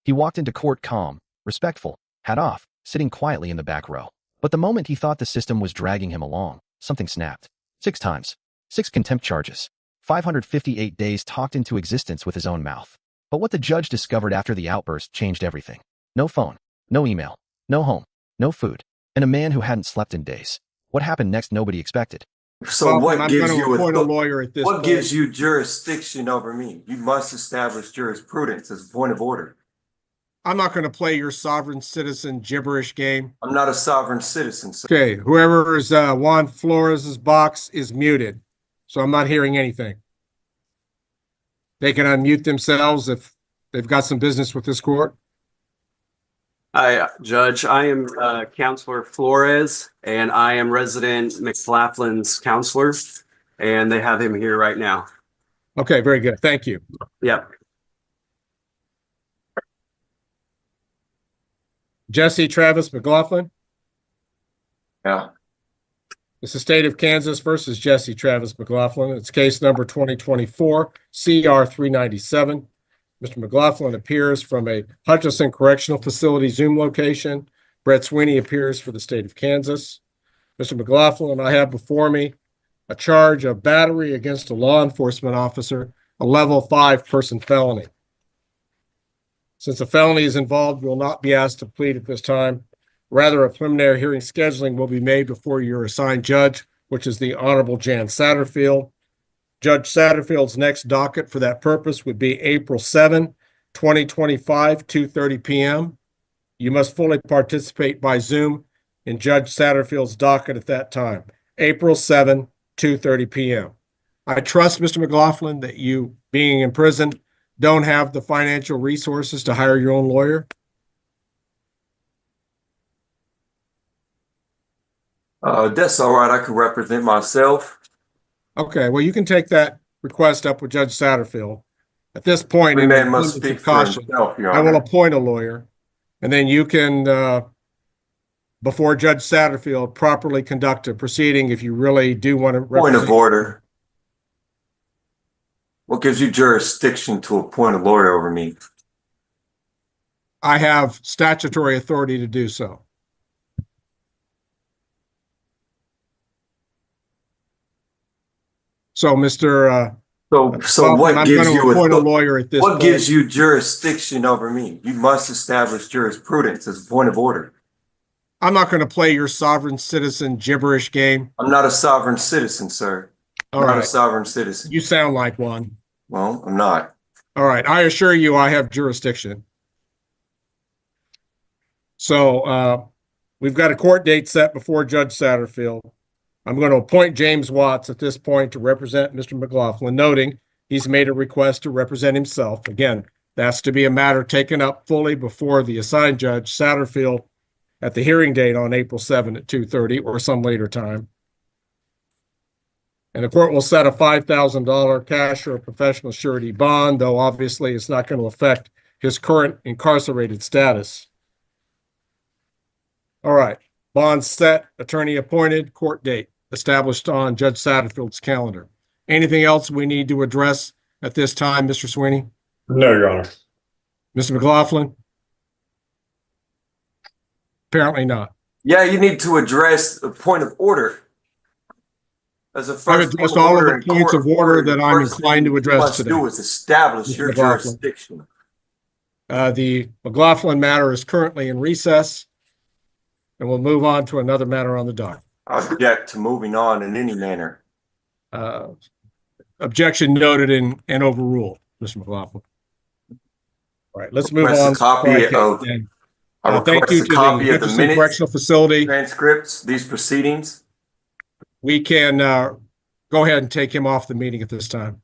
He walked into court calm, respectful, hat off, sitting quietly in the back row. But the moment he thought the system was dragging him along, something snapped. 6 times. 6 contempt charges. 558 days talked into existence with his own mouth. But what the judge discovered after the outburst changed everything. No phone, no email, no home, no food, and a man who hadn't slept in days. What happened next nobody expected. So what gives you a lawyer at this what point. gives you jurisdiction over me? You must establish jurisprudence as a point of order. I'm not going to play your sovereign citizen gibberish game. I'm not a sovereign citizen, sir. Okay, whoever is Juan Flores's box is muted, so I'm not hearing anything. They can unmute themselves if they've got some business with this court. Hi, Judge. I am Counselor Flores, and I am resident McLaughlin's counselor, and they have him here right now. Okay, very good. Thank you. Yep. Jesse Travis McLofflin. Yeah. This is State of Kansas versus Jesse Travis McLofflin. It's case number 2024 CR 397. Mr. McLofflin appears from a Hutchinson Correctional Facility Zoom location. Brett Sweeney appears for the state of Kansas. Mr. McLofflin, I have before me a charge of battery against a law enforcement officer, a level 5 person felony. Since a felony is involved, you will not be asked to plead at this time. Rather, a preliminary hearing scheduling will be made before your assigned judge, which is the Honorable Jan Satterfield. Judge Satterfield's next docket for that purpose would be April 7, 2025, 2:30 p.m. You must fully participate by Zoom in Judge Satterfield's docket at that time, April 7, 2:30 p.m. I trust, Mr. McLofflin, that you, being in prison, don't have the financial resources to hire your own lawyer. That's all right. I can represent myself. Okay, well, you can take that request up with Judge Satterfield. At this point, Every in man the must limits of speak for caution, himself, Your I will Honor. appoint a lawyer, and then you can, before Judge Satterfield, properly conduct a proceeding if you really do want to Point of represent. order. What gives you jurisdiction to appoint a lawyer over me? I have statutory authority to do so. So, Mr. So what I'm gives going to you appoint a lawyer at this what point. gives you jurisdiction over me? You must establish jurisprudence as a point of order. I'm not going to play your sovereign citizen gibberish game. I'm not a sovereign citizen, sir. I'm All not a right. sovereign citizen. You sound like one. Well, I'm not. All right. I assure you I have jurisdiction. So we've got a court date set before Judge Satterfield. I'm going to appoint James Watts at this point to represent Mr. McLofflin, noting he's made a request to represent himself. Again, that's to be a matter taken up fully before the assigned judge, Satterfield, at the hearing date on April 7 at 2:30 or some later time. And the court will set a $5,000 cash or professional surety bond, though obviously it's not going to affect his current incarcerated status. All right. Bond set, attorney appointed, court date established on Judge Satterfield's calendar. Anything else we need to address at this time, Mr. Sweeney? No, Your Honor. Mr. McLofflin? Apparently not. Yeah, you need to address a point of order. As a I've first addressed point all of order the in points court of order the that I'm first inclined thing to address you must today. do is establish Mr. your McLaughlin. jurisdiction. The McLofflin matter is currently in recess, and we'll move on to another matter on the docket. I object to moving on in any manner. Objection noted and overruled, Mr. McLofflin. All right, let's move Request on. a copy of- Then. I Thank request you a to copy the of the Hutchinson minutes, Correctional Facility. transcripts, these proceedings. We can go ahead and take him off the meeting at this time.